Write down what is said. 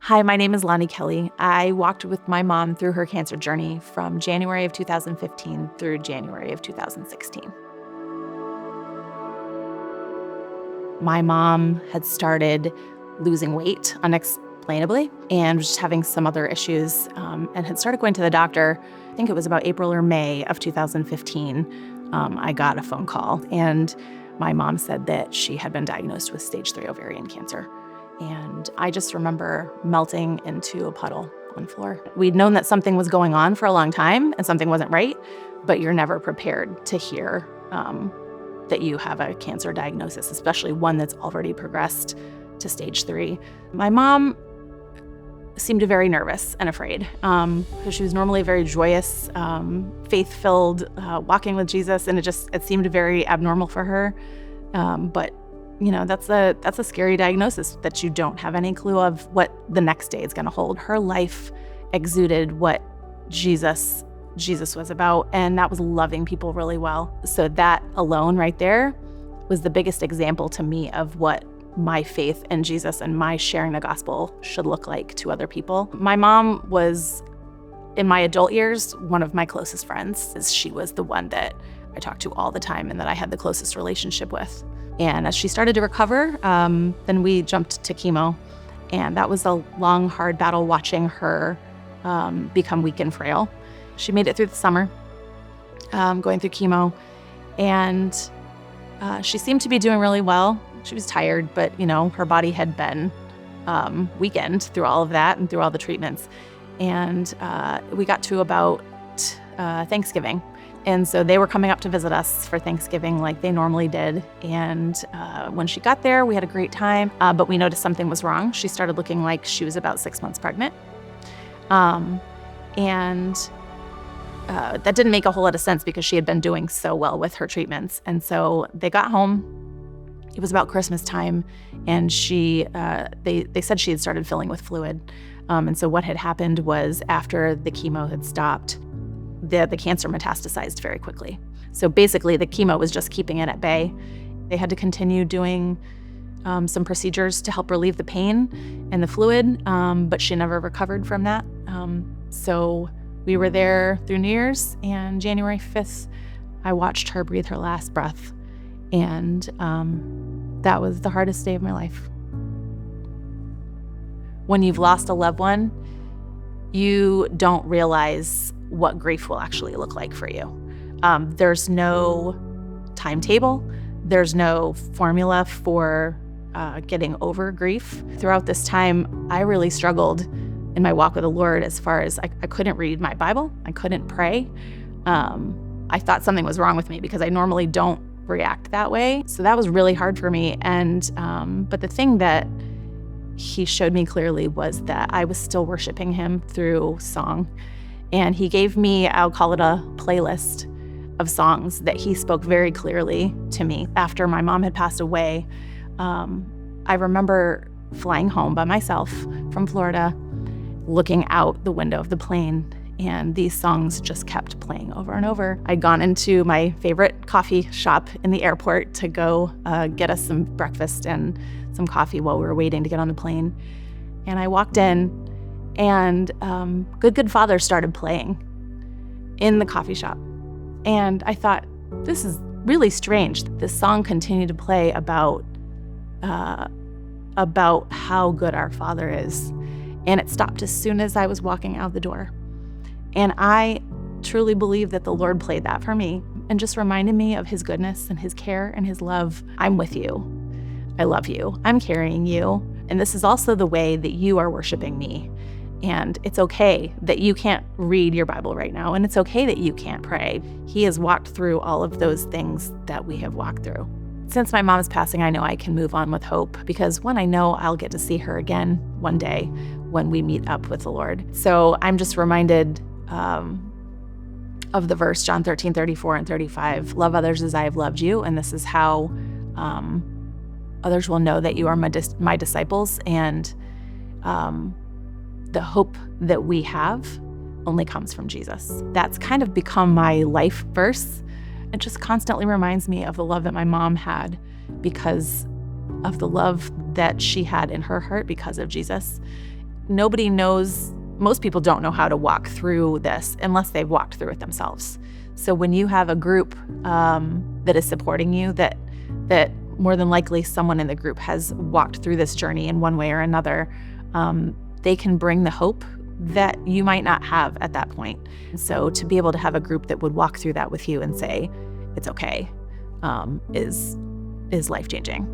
Hi, my name is Lani Kelley. I walked with my mom through her cancer journey from January of 2015 through January of 2016. My mom had started losing weight unexplainably and was just having some other issues and had started going to the doctor. I think it was about April or May of 2015. I got a phone call, and my mom said that she had been diagnosed with stage 3 ovarian cancer. And I just remember melting into a puddle on the floor. We'd known that something was going on for a long time and something wasn't right, but you're never prepared to hear that you have a cancer diagnosis, especially one that's already progressed to stage 3. My mom seemed very nervous and afraid because she was normally very joyous, faith-filled, walking with Jesus, and it seemed very abnormal for her. But you know, that's a scary diagnosis that you don't have any clue of what the next day is going to hold. Her life exuded what Jesus was about, and that was loving people really well. So that alone right there was the biggest example to me of what my faith in Jesus and my sharing the gospel should look like to other people. My mom was, in my adult years, one of my closest friends. She was the one that I talked to all the time and that I had the closest relationship with. And as she started to recover, then we jumped to chemo. And that was a long, hard battle watching her become weak and frail. She made it through the summer, going through chemo. And she seemed to be doing really well. She was tired, but her body had been weakened through all of that and through all the treatments. And we got to about Thanksgiving. And so they were coming up to visit us for Thanksgiving like they normally did. And when she got there, we had a great time, but we noticed something was wrong. She started looking like she was about 6 months pregnant. And that didn't make a whole lot of sense because she had been doing so well with her treatments. And so they got home. It was about Christmas time, and they said she had started filling with fluid. And so what had happened was after the chemo had stopped, the cancer metastasized very quickly. So basically, the chemo was just keeping it at bay. They had to continue doing some procedures to help relieve the pain and the fluid, but she never recovered from that. So we were there through New Year's, and January 5th, I watched her breathe her last breath. And that was the hardest day of my life. When you've lost a loved one, you don't realize what grief will actually look like for you. There's no timetable. There's no formula for getting over grief. Throughout this time, I really struggled in my walk with the Lord as far as I couldn't read my Bible. I couldn't pray. I thought something was wrong with me because I normally don't react that way. So that was really hard for me. And but the thing that he showed me clearly was that I was still worshiping him through song. And he gave me, I'll call it a playlist of songs that he spoke very clearly to me. After my mom had passed away, I remember flying home by myself from Florida, looking out the window of the plane, and these songs just kept playing over and over. I'd gone into my favorite coffee shop in the airport to go get us some breakfast and some coffee while we were waiting to get on the plane. And I walked in, and Good Father started playing in the coffee shop. And I thought, this is really strange. This song continued to play about how good our Father is. And it stopped as soon as I was walking out the door. And I truly believe that the Lord played that for me and just reminded me of his goodness and his care and his love. I'm with you. I love you. I'm carrying you. And this is also the way that you are worshiping me. And it's okay that you can't read your Bible right now, and it's okay that you can't pray. He has walked through all of those things that we have walked through. Since my mom's passing, I know I can move on with hope because one, I know I'll get to see her again one day when we meet up with the Lord. So I'm just reminded of the verse, John 13:34 and 35, love others as I have loved you, and this is how others will know that you are my disciples. And the hope that we have only comes from Jesus. That's kind of become my life verse. It just constantly reminds me of the love that my mom had because of the love that she had in her heart because of Jesus. nobody knows, most people don't know how to walk through this unless they've walked through it themselves. So when you have a group that is supporting you, that more than likely someone in the group has walked through this journey in one way or another, they can bring the hope that you might not have at that point. So to be able to have a group that would walk through that with you and say, it's okay, is life-changing.